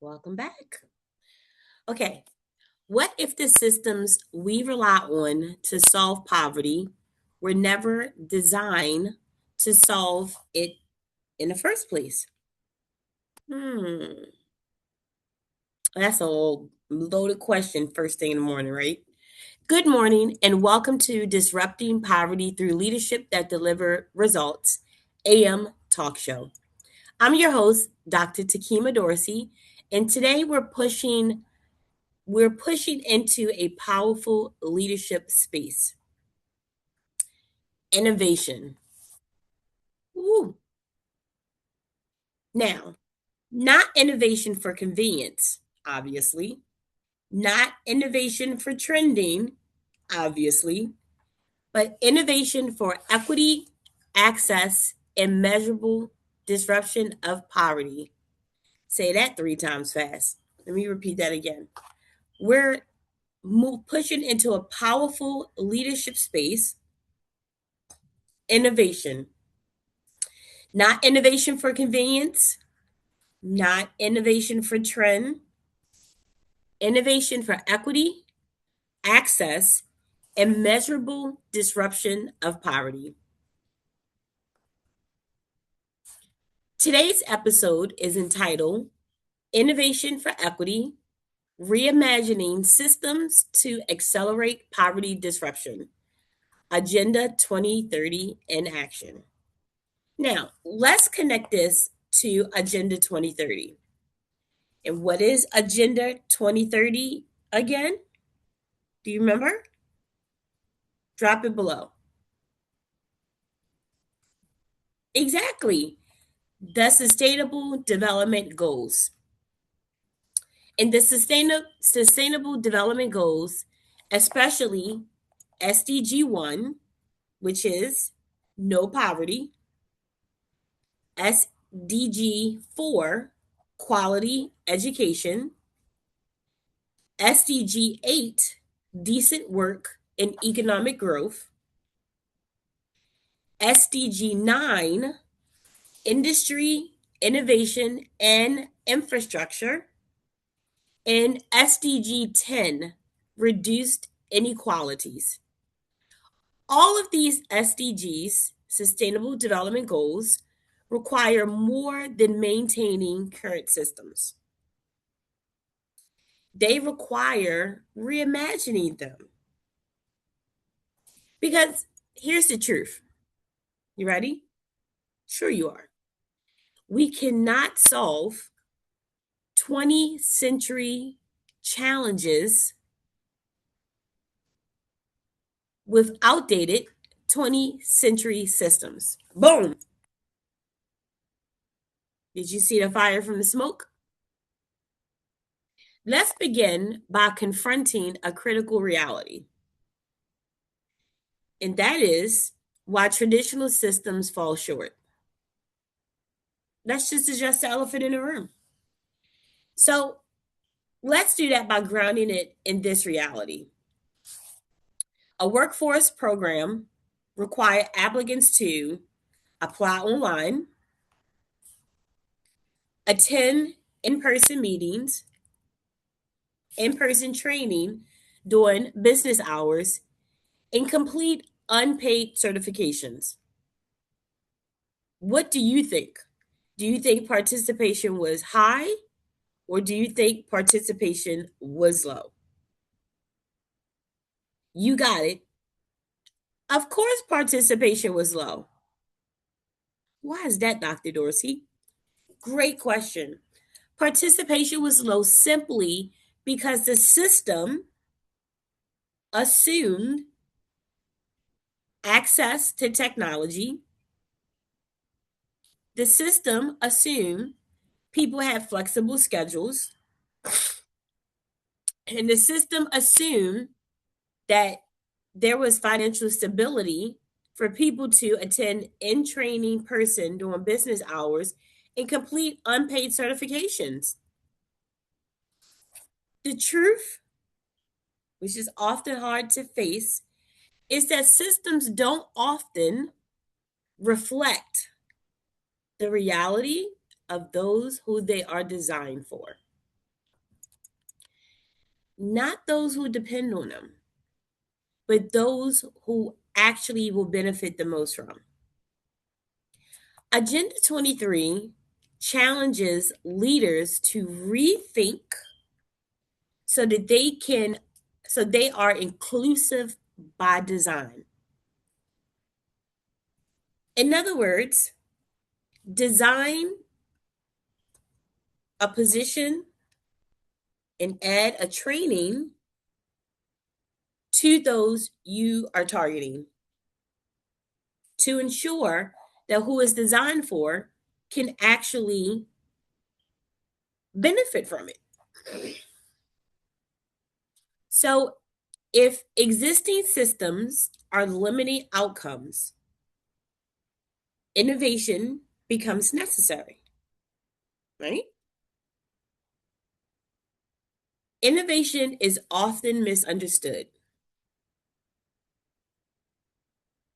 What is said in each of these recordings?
Welcome back. Okay, what if the systems we rely on to solve poverty were never designed to solve it in the first place? Hmm, that's a loaded question first thing in the morning, right? Good morning, and welcome to Disrupting Poverty Through Leadership That Deliver Results AM Talk Show. I'm your host, Dr. Tekemia Dorsey, and today we're pushing into a powerful leadership space. Innovation. Woo. Now, not innovation for convenience, obviously, not innovation for trending, obviously, but innovation for equity, access, and measurable disruption of poverty. Say that three times fast. Let me repeat that again. We're pushing into a powerful leadership space. Innovation, not innovation for convenience, not innovation for trend, innovation for equity, access, and measurable disruption of poverty. Today's episode is entitled Innovation for Equity, Reimagining Systems to Accelerate Poverty Disruption, Agenda 2030 in Action. Now, let's connect this to Agenda 2030. And what is Agenda 2030 again? Do you remember? Drop it below. Exactly. The Sustainable Development Goals. And the Sustainable Development Goals, especially SDG 1, which is no poverty, SDG 4, quality education, SDG 8, decent work and economic growth, SDG 9, industry, innovation, and infrastructure, and SDG 10, reduced inequalities. All of these SDGs, Sustainable Development Goals, require more than maintaining current systems. They require reimagining them. Because here's the truth. You ready? Sure, you are. We cannot solve 20th century challenges with outdated 20th century systems. Boom. Did you see the fire from the smoke? Let's begin by confronting a critical reality. And that is why traditional systems fall short. Let's just address the elephant in the room. So let's do that by grounding it in this reality. A workforce program requires applicants to apply online, attend in-person meetings, in-person training during business hours, and complete unpaid certifications. What do you think? Do you think participation was high or do you think participation was low? You got it. Of course, participation was low. Why is that, Dr. Dorsey? Great question. Participation was low simply because the system assumed access to technology. The system assumed people had flexible schedules, and the system assumed that there was financial stability for people to attend in training person during business hours and complete unpaid certifications. The truth, which is often hard to face, is that systems don't often reflect the reality of those who they are designed for. not those who depend on them, but those who actually will benefit the most from. Agenda 23 challenges leaders to rethink so that they are inclusive by design. In other words, design a position and add a training to those you are targeting to ensure that who is designed for can actually benefit from it. So, if existing systems are limiting outcomes, innovation becomes necessary, right? Innovation is often misunderstood.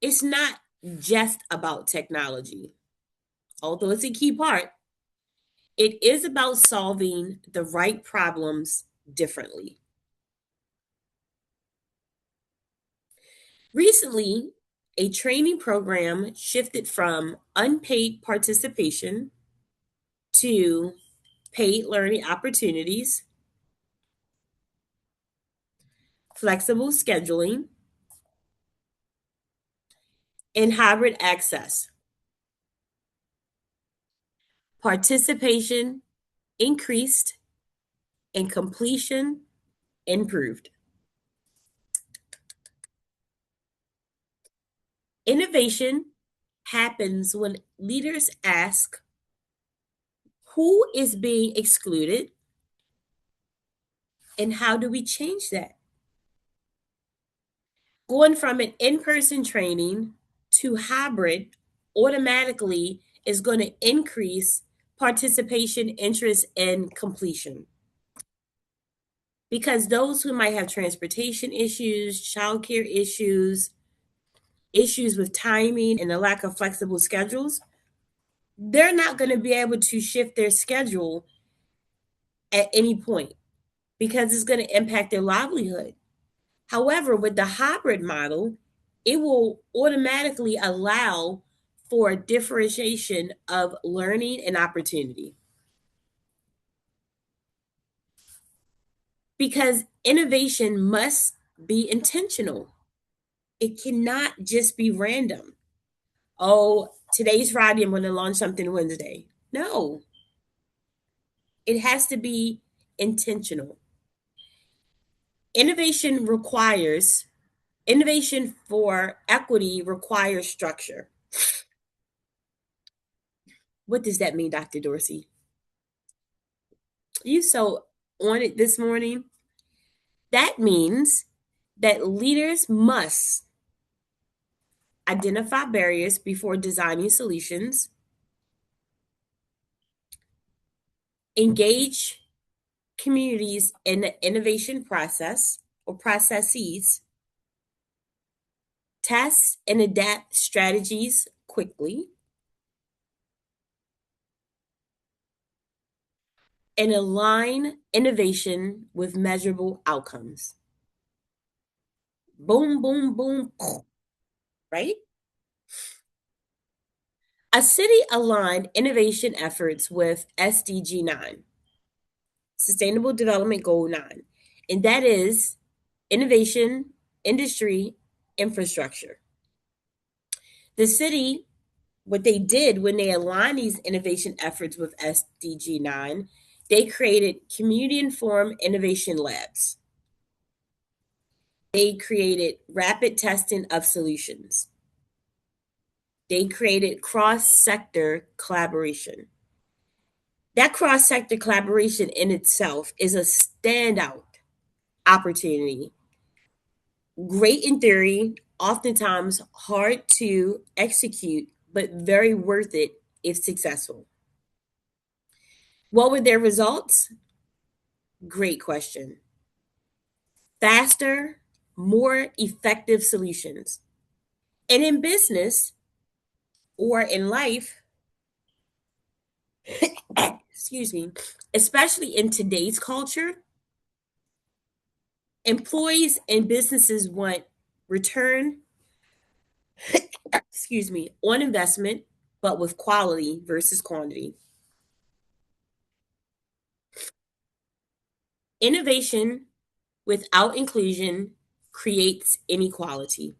It's not just about technology, although it's a key part. It is about solving the right problems differently. Recently, a training program shifted from unpaid participation to paid learning opportunities, flexible scheduling, and hybrid access. Participation increased and completion improved. Innovation happens when leaders ask who is being excluded and how do we change that? Going from an in person training to hybrid automatically is going to increase participation, interest, and completion. Because those who might have transportation issues, childcare issues, issues with timing, and the lack of flexible schedules, they're not going to be able to shift their schedule at any point because it's going to impact their livelihood. However, with the hybrid model, it will automatically allow for differentiation of learning and opportunity. Because innovation must be intentional. It cannot just be random. Oh, today's Friday, I'm going to launch something Wednesday. No, it has to be intentional. Innovation requires, innovation for equity requires structure. What does that mean, Dr. Dorsey? You so on it this morning. That means that leaders must identify barriers before designing solutions, engage communities in the innovation process or processes, test and adapt strategies quickly, and align innovation with measurable outcomes. Boom, boom, boom, right? A city aligned innovation efforts with SDG 9, Sustainable Development Goal 9, and that is innovation, industry, infrastructure. The city, what they did when they aligned these innovation efforts with SDG 9, they created community informed innovation labs. They created rapid testing of solutions. They created cross sector collaboration. That cross sector collaboration in itself is a standout opportunity. Great in theory, oftentimes hard to execute, but very worth it if successful. What were their results? Great question. Faster, more effective solutions. And in business or in life, excuse me, especially in today's culture, Employees and businesses want return, excuse me, on investment, but with quality versus quantity. Innovation without inclusion creates inequality.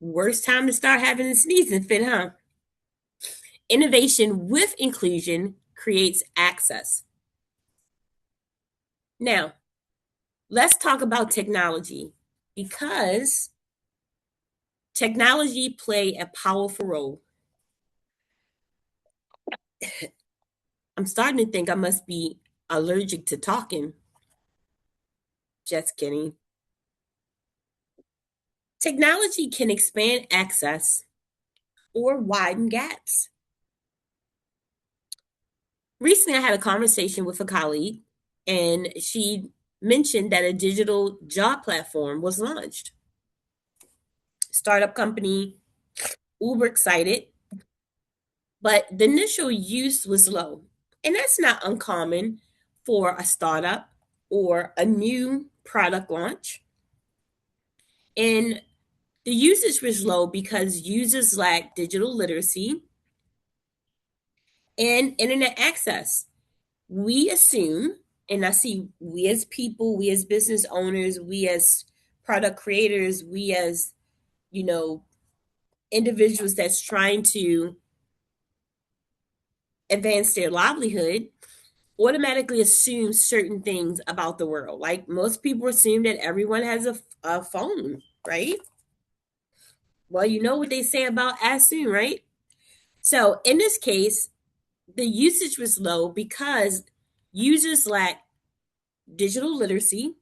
Worst time to start having a sneezing fit, huh? Innovation with inclusion creates access. Now, let's talk about technology because technology play a powerful role. I'm starting to think I must be allergic to talking. Just kidding. Technology can expand access or widen gaps. Recently, I had a conversation with a colleague, and she mentioned that a digital job platform was launched. Startup company, uber excited, but the initial use was low. And that's not uncommon for a startup or a new product launch. And the usage was low because users lacked digital literacy and internet access. We assume, and I see we as people, we as business owners, we as product creators, we as, you know, individuals that's trying to advance their livelihood, automatically assume certain things about the world. Like most people assume that everyone has a phone, right? Well, you know what they say about as soon, right? So in this case, the usage was low because users lack digital literacy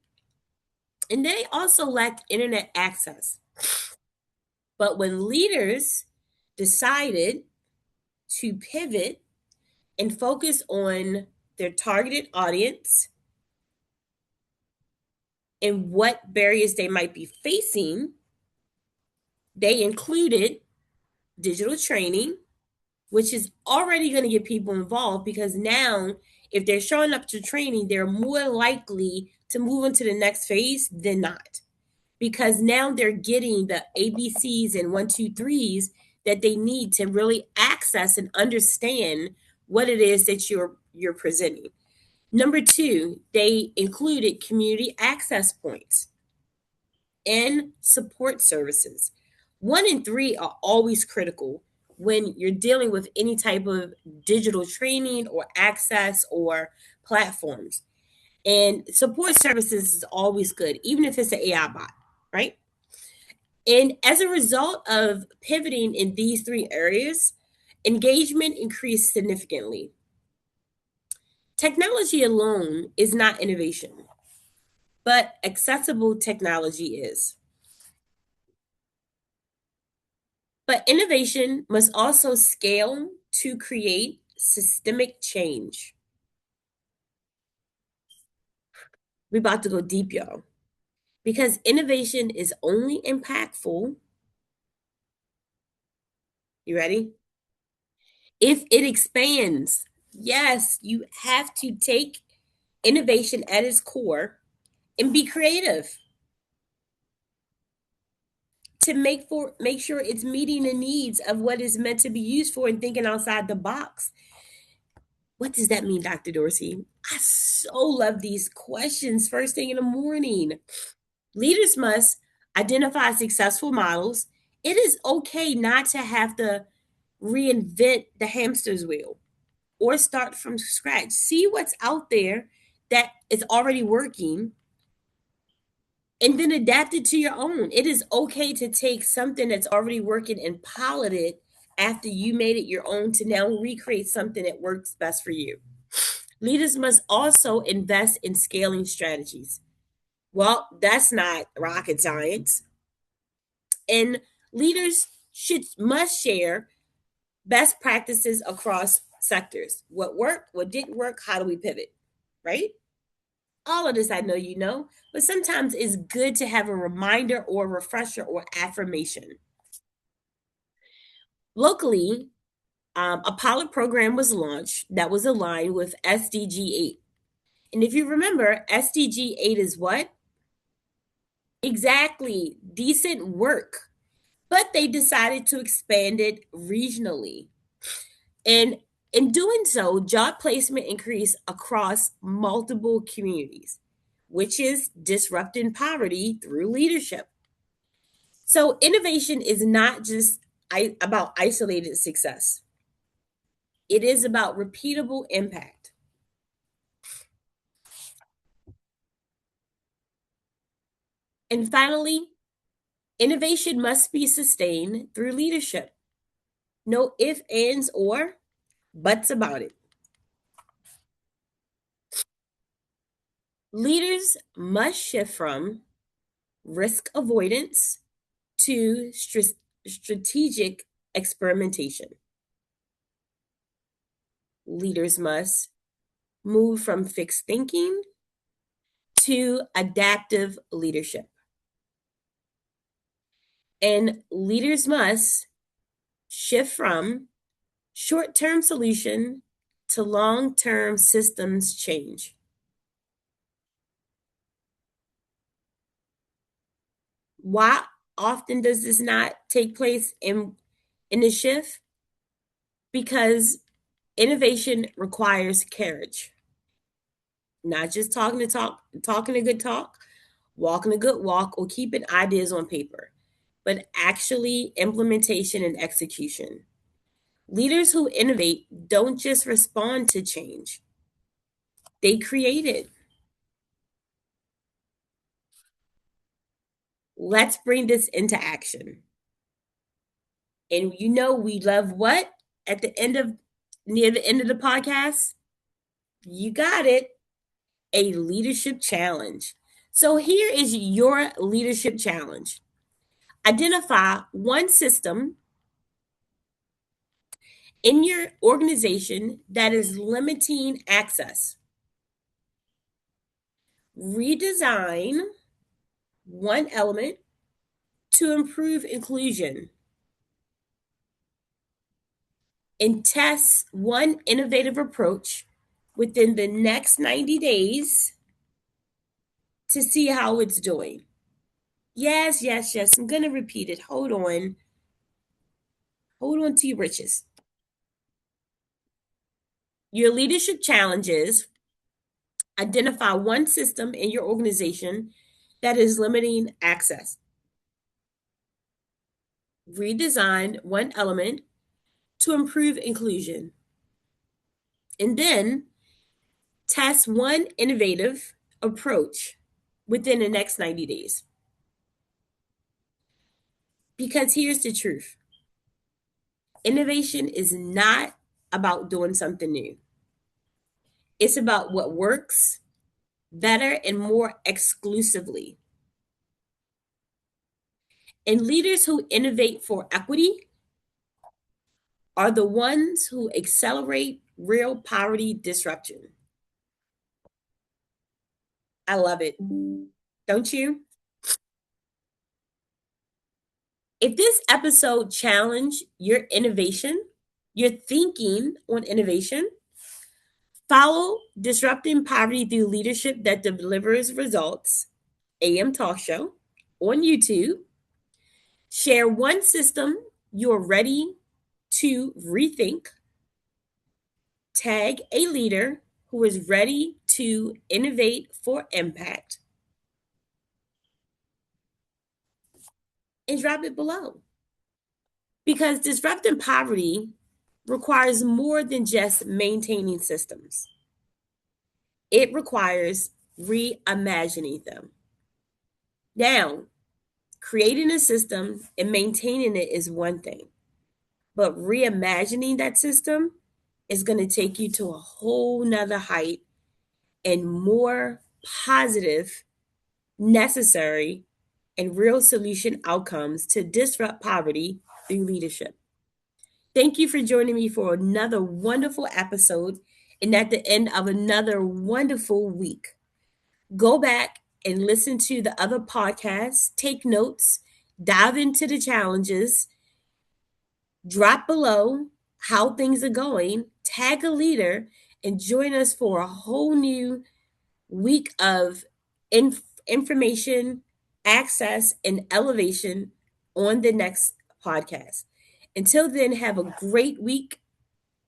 and they also lacked internet access. But when leaders decided to pivot and focus on their targeted audience and what barriers they might be facing, they included digital training, which is already going to get people involved because now, if they're showing up to training, they're more likely to move into the next phase than not. Because now they're getting the ABCs and one, two, threes that they need to really access and understand what it is that you're presenting. Number two, they included community access points and support services. One and three are always critical when you're dealing with any type of digital training or access or platforms. And support services is always good, even if it's an AI bot, right? And as a result of pivoting in these three areas, engagement increased significantly. Technology alone is not innovation, but accessible technology is. But innovation must also scale to create systemic change. We're about to go deep, y'all, because innovation is only impactful. You ready? If it expands. Yes, you have to take innovation at its core and be creative to make sure it's meeting the needs of what is meant to be used for and thinking outside the box. What does that mean, Dr. Dorsey? I so love these questions first thing in the morning. Leaders must identify successful models. It is okay not to have to reinvent the hamster's wheel or start from scratch. See what's out there that is already working and then adapt it to your own. It is okay to take something that's already working and pilot it after you made it your own to now recreate something that works best for you. Leaders must also invest in scaling strategies. Well, that's not rocket science. And leaders should must share best practices across sectors. What worked, what didn't work, how do we pivot? Right? All of this I know you know, but sometimes it's good to have a reminder or refresher or affirmation. Locally, A pilot program was launched that was aligned with SDG 8. And if you remember, SDG 8 is what? Exactly, decent work. But they decided to expand it regionally. And in doing so, job placement increased across multiple communities, which is disrupting poverty through leadership. So, innovation is not just about isolated success, it is about repeatable impact. And finally, innovation must be sustained through leadership. No ifs, ands, or buts about it. Leaders must shift from risk avoidance to strategic experimentation. Leaders must move from fixed thinking to adaptive leadership. And leaders must shift from short term solution to long term systems change. Why often does this not take place in the shift? Because innovation requires courage, not just talking a good talk, walking a good walk, or keeping ideas on paper, but actually implementation and execution. Leaders who innovate don't just respond to change, they create it. Let's bring this into action. And you know, we love what? At the end of Near the end of the podcast, you got it, a leadership challenge. So here is your leadership challenge. Identify one system in your organization that is limiting access. Redesign one element to improve inclusion. And test one innovative approach within the next 90 days to see how it's doing. Yes, yes, yes. I'm going to repeat it. Hold on. Hold on to your riches. Your leadership challenges: identify one system in your organization that is limiting access. Redesign one element to improve inclusion. And then test one innovative approach within the next 90 days. Because here's the truth: innovation is not about doing something new, it's about what works better and more exclusively. And leaders who innovate for equity are the ones who accelerate real poverty disruption. I love it. Don't you? If this episode challenged your innovation, your thinking on innovation, follow Disrupting Poverty Through Leadership That Delivers Results, AM Talk Show, on YouTube. Share one system you're ready to rethink. Tag a leader who is ready to innovate for impact, and drop it below. Because disrupting poverty requires more than just maintaining systems, it requires reimagining them. Now, creating a system and maintaining it is one thing, but reimagining that system is going to take you to a whole nother height and more positive, necessary, and real solution outcomes to disrupt poverty through leadership. Thank you for joining me for another wonderful episode and at the end of another wonderful week. Go back and listen to the other podcasts, take notes, dive into the challenges, drop below, how things are going, tag a leader, and join us for a whole new week of information, access, and elevation on the next podcast. Until then, have a great week,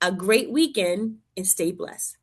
a great weekend, and stay blessed.